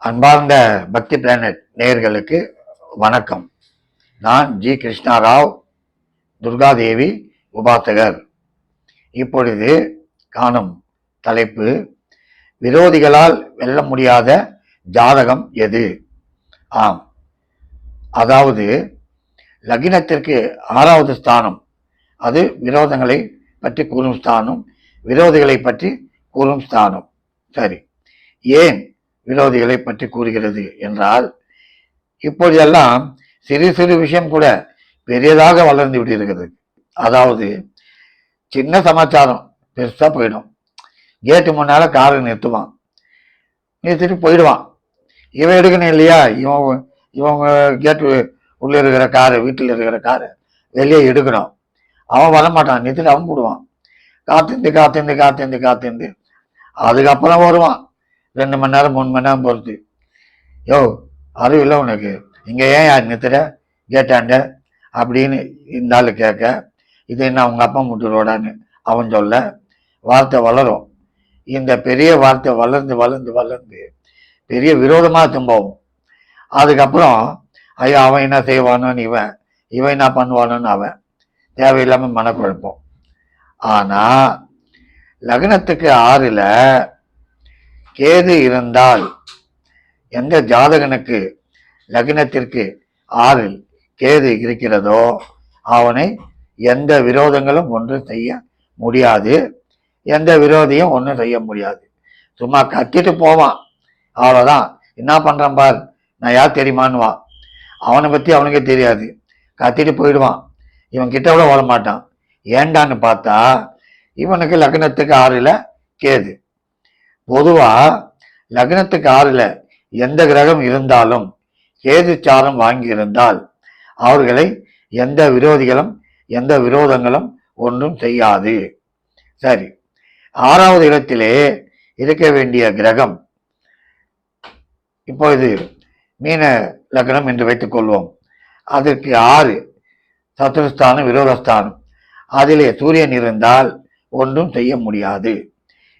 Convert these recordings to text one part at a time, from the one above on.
அன்பார்ந்த பக்தி பிளானட் நேயர்களுக்கு வணக்கம். நான் ஜி கிருஷ்ணாராவ், துர்காதேவி உபாசகர். இப்பொழுது காணும் தலைப்பு, விரோதிகளால் வெல்ல முடியாத ஜாதகம் எது? ஆம், அதாவது லக்னத்திற்கு 6வது ஸ்தானம், அது விரோதங்களை பற்றி கூறும் ஸ்தானம், விரோதிகளை பற்றி கூறும் ஸ்தானம். சரி, ஏன் விரோதிகளை பற்றி கூறுகிறது என்றால், இப்பொழுதெல்லாம் சிறு சிறு விஷயம் கூட பெரியதாக வளர்ந்து விட்டிருக்கிறது. அதாவது சின்ன சமாச்சாரம் பெருசா போயிடும். கேட்டு முன்னால காரை நிறுத்திட்டு போயிடுவான். இவன் எடுக்கணும் இல்லையா, இவங்க கேட்டு உள்ள இருக்கிற காரை, வீட்டில் இருக்கிற காரை வெளியே எடுக்கணும். அவன் வரமாட்டான், நிறுத்திட்டு அவன் போடுவான். காத்திருந்து அதுக்கப்புறம் வருவான். 2 மணி நேரம் 3 மணி நேரம் பொறுத்து. யோ, அறிவில்லை உனக்கு, இங்கே ஏன் யார் நிறுத்துற கேட்டாண்ட அப்படின்னு இந்த ஆள் கேட்க, இது என்ன அவங்க அப்பா முட்டுரோடான்னு அவன் சொல்ல வார்த்தை வளரும். இந்த பெரிய வார்த்தை வளர்ந்து வளர்ந்து வளர்ந்து பெரிய விரோதமாக திரும்பவும். அதுக்கப்புறம் ஐயோ, அவன் என்ன செய்வானோன்னு இவன் என்ன பண்ணுவானோன்னு அவன் தேவையில்லாமல் மனக்குழப்பம். ஆனால் லக்னத்துக்கு 6ல் கேது இருந்தால், எந்த ஜாதகனுக்கு லக்னத்திற்கு 6ல் கேது இருக்கிறதோ அவனை எந்த விரோதங்களும் ஒன்றும் செய்ய முடியாது, எந்த விரோதியும் ஒன்றும் செய்ய முடியாது. சும்மா கத்திட்டு போவான், அவ்வளோதான். என்ன பண்ணுறான் பார், நான் யார் தெரியுமான்னுவான். அவனை பற்றி அவனுக்கே தெரியாது, கத்திட்டு போயிடுவான். இவன் கிட்ட கூட ஓட மாட்டான். ஏண்டான்னு பார்த்தா, இவனுக்கு லக்னத்துக்கு 6ல் கேது. பொதுவா லக்னத்துக்கு 6ல் எந்த கிரகம் இருந்தாலும் கேது சாரம் வாங்கி இருந்தால் அவர்களை எந்த விரோதிகளும் எந்த விரோதங்களும் ஒன்றும் செய்யாது. சரி, 6வது இடத்திலே இருக்க வேண்டிய கிரகம், இப்பொழுது மீன லக்னம் என்று வைத்துக் கொள்வோம். அதற்கு 6 சத்துருஸ்தானம், விரோதஸ்தானம். அதிலே சூரியன் இருந்தால் ஒன்றும் செய்ய முடியாது.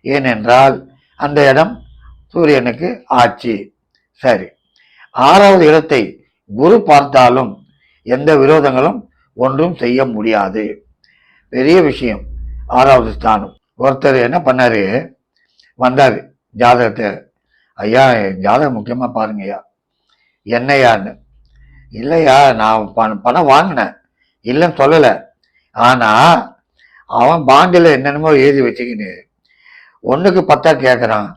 ஏனென்றால் அந்த இடம் சூரியனுக்கு ஆட்சி. சரி, 6வது இடத்தை குரு பார்த்தாலும் எந்த விரோதங்களும் ஒன்றும் செய்ய முடியாது. பெரிய விஷயம். 6வது ஸ்தானம். ஒருத்தர் என்ன பண்ணாரு, வந்தாரு ஜாதகத்தை, ஐயா ஜாதகம் முக்கியமா பாருங்க ஐயா. என்னையான்னு. இல்லையா, நான் பணம் வாங்கினேன், இல்லைன்னு சொல்லலை. ஆனா அவன் பாண்டில் என்னென்னமோ எழுதி வச்சுக்கின்னு 1க்கு 10 கேட்குறான்.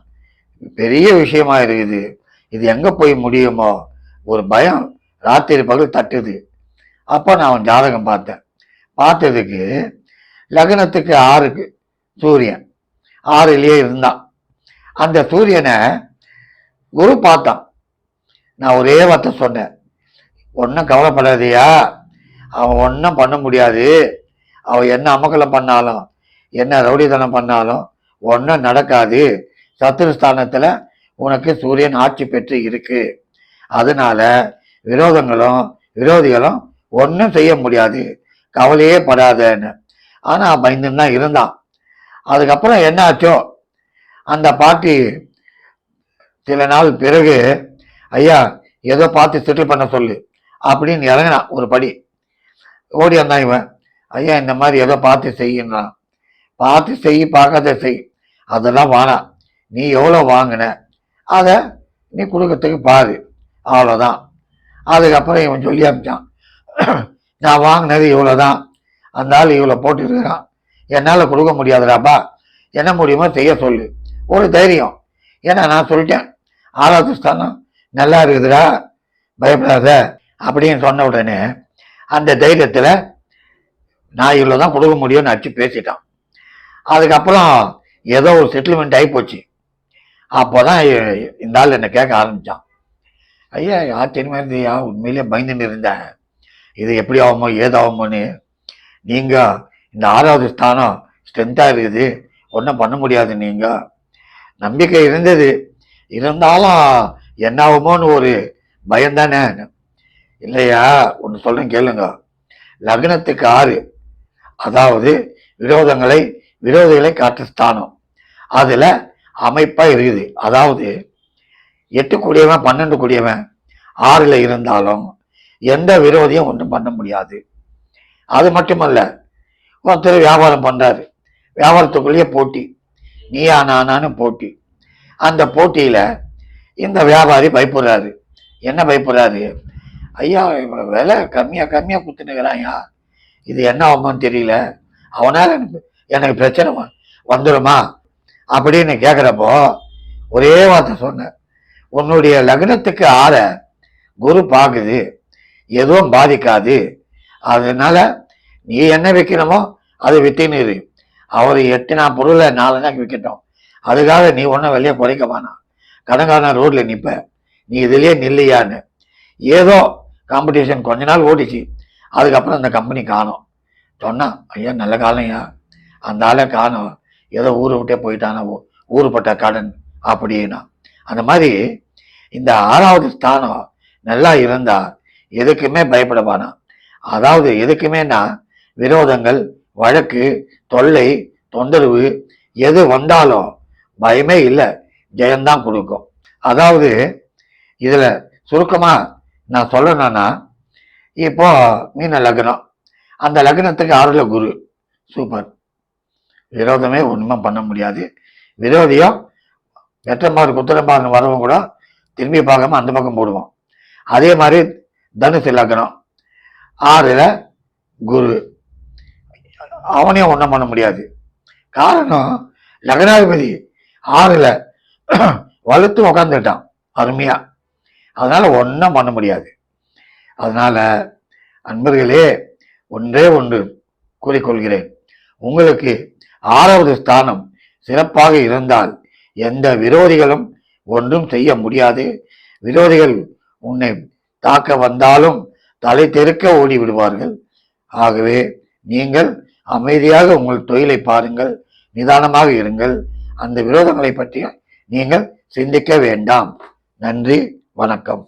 பெரிய விஷயமா இருக்குது, இது எங்கே போய் முடியுமோ ஒரு பயம் ராத்திரி பகல் தட்டுது. அப்போ நான் அவன் ஜாதகம் பார்த்தேன். பார்த்ததுக்கு லக்னத்துக்கு 6க்கு சூரியன் 6லேயே இருந்தான். அந்த சூரியனை குரு பார்த்தான். நான் ஒரே வார்த்தை சொன்னேன், ஒன்றும் கவலைப்படாதியா, அவன் ஒன்றும் பண்ண முடியாது, அவன் என்ன அமக்கலம் பண்ணாலும் என்ன ரவுடித்தனம் பண்ணாலும் ஒன்றும் நடக்காது. சத்துருஸ்தானத்துல உனக்கு சூரியன் ஆட்சி பெற்று இருக்கு, அதனால விரோதிகளும் ஒன்றும் செய்ய முடியாது, கவலையே படாதன்னு. ஆனா பயந்துன்னு தான் இருந்தான். அதுக்கப்புறம் என்ன ஆச்சோ, அந்த பாட்டி சில நாள் பிறகு, ஐயா ஏதோ பார்த்து செட்டில் பண்ண சொல்லு அப்படின்னு இறங்கினான். ஒரு படி ஓடி வந்தான் இவன். ஐயா இந்த மாதிரி ஏதோ பார்த்து செய்யின்றான். பார்த்து செய், பார்க்காத செய், அதெல்லாம் வேணாம். நீ எவ்வளோ வாங்கின அதை நீ கொடுக்கறதுக்கு பாரு, அவ்வளோதான். அதுக்கப்புறம் இவன் சொல்லி அனுப்பிச்சான், நான் வாங்கினது இவ்வளோதான், அந்த ஆள் இவ்வளோ போட்டுருக்கிறான், என்னால் கொடுக்க முடியாதுடாப்பா, என்ன முடியுமோ செய்ய சொல்லு. ஒரு தைரியம். ஏன்னா நான் சொல்லிட்டேன் 6வது ஸ்தானம் நல்லா இருக்குதுடா, பயப்படாத அப்படின்னு சொன்ன உடனே அந்த தைரியத்தில் நான் இவ்வளோதான் கொடுக்க முடியும்னு அடிச்சு பேசிட்டான். அதுக்கப்புறம் ஏதோ ஒரு செட்டில்மெண்ட் ஆகி போச்சு. அப்போதான் இந்த ஆள் என்னை கேட்க ஆரம்பிச்சான், ஐயா ஆச்சரியமா இருந்தியா, உண்மையிலே பயந்துட்டு இருந்தேன், இது எப்படி ஆகுமோ ஏதாகுமோன்னு. நீங்க இந்த 6வது ஸ்தானம் ஸ்ட்ரென்த்தா இருக்குது, ஒன்றும் பண்ண முடியாது. நீங்க நம்பிக்கை இருந்தது, இருந்தாலும் என்ன ஆகுமோன்னு ஒரு பயம்தானே. இல்லையா, ஒன்று சொல்றேன் கேளுங்க. லக்னத்துக்கு 6, அதாவது விரோதிகளை காட்டு ஸ்தானம், அதுல அமைப்பா இருக்குது. அதாவது 8 கூடியவன் 12 கூடியவன் 6ல் இருந்தாலும் எந்த விரோதியும் ஒன்றும் பண்ண முடியாது. அது மட்டுமல்ல, ஒருத்தர் வியாபாரம் பண்றாரு, வியாபாரத்துக்குள்ளேயே போட்டி, நீயா நானான்னு போட்டி. அந்த போட்டியில இந்த வியாபாரி பயப்படுறாரு. என்ன பயப்படுறாரு? ஐயா விலை கம்மியா கம்மியா குத்துனுக்கிறான்யா, இது என்ன ஆகுமான்னு தெரியல, அவனால எனக்கு பிரச்சனை வந்துடுமா அப்படின்னு கேட்குறப்போ ஒரே வார்த்தை சொன்ன, உன்னுடைய லக்னத்துக்கு ஆற குரு பார்க்குது, எதுவும் பாதிக்காது, அதனால நீ என்ன விற்கணுமோ அது வித்தின்னு இரு, அவர் 8 நாள் பொருளை 4 நாளைக்கு விற்கட்டும், அதுக்காக நீ ஒன்றும் வெளியே குறைக்க வேணாம், கடங்கான ரோட்ல நிற்ப, நீ இதுலயே நில்லையான்னு. ஏதோ காம்படிஷன் கொஞ்ச நாள் ஓடிச்சு, அதுக்கப்புறம் அந்த கம்பெனி காணும். சொன்னா, ஐயா நல்ல காலம்யா, அந்த ஆளை காணும், ஏதோ ஊரை விட்டே போயிட்டானா, ஊருப்பட்ட கடன் அப்படின்னா. அந்த மாதிரி இந்த 6வது ஸ்தானம் நல்லா இருந்தா எதுக்குமே பயப்பட வேணாம். அதாவது எதுக்குமேனா விரோதங்கள், வழக்கு, தொல்லை, தொந்தரவு எது வந்தாலும் பயமே இல்லை, ஜெயம்தான் கொடுக்கும். அதாவது இதுல சுருக்கமா நான் சொல்லணும்னா, இப்போ மீன லக்னம், அந்த லக்னத்துக்கு 6ல் குரு, சூப்பர், விரோதமே ஒண்ணுமே பண்ண முடியாது. விரோதியும் வெற்றமாறு குத்திரமாறு வரவும் கூட திரும்பி பார்க்காம அந்த பக்கம் போடுவோம். அதே மாதிரி தனுசு லக்னம் 6ல் குரு, அவனையும் ஒன்றும் பண்ண முடியாது. காரணம் லக்னாதிபதி 6ல் வலுத்து உக்காந்துட்டான் அருமையா, அதனால ஒன்றும் பண்ண முடியாது. அதனால அன்பர்களே, ஒன்றே ஒன்று கூறிக்கொள்கிறேன், உங்களுக்கு 6வது ஸ்தானம் சிறப்பாக இருந்தால் எந்த விரோதிகளும் ஒன்றும் செய்ய முடியாது. விரோதிகள் உன்னை தாக்க வந்தாலும் தலை தெருக்க ஓடி விடுவார்கள். ஆகவே நீங்கள் அமைதியாக உங்கள் தொழிலை பாருங்கள், நிதானமாக இருங்கள், அந்த விரோதங்களை பற்றி நீங்கள் சிந்திக்க வேண்டாம். நன்றி, வணக்கம்.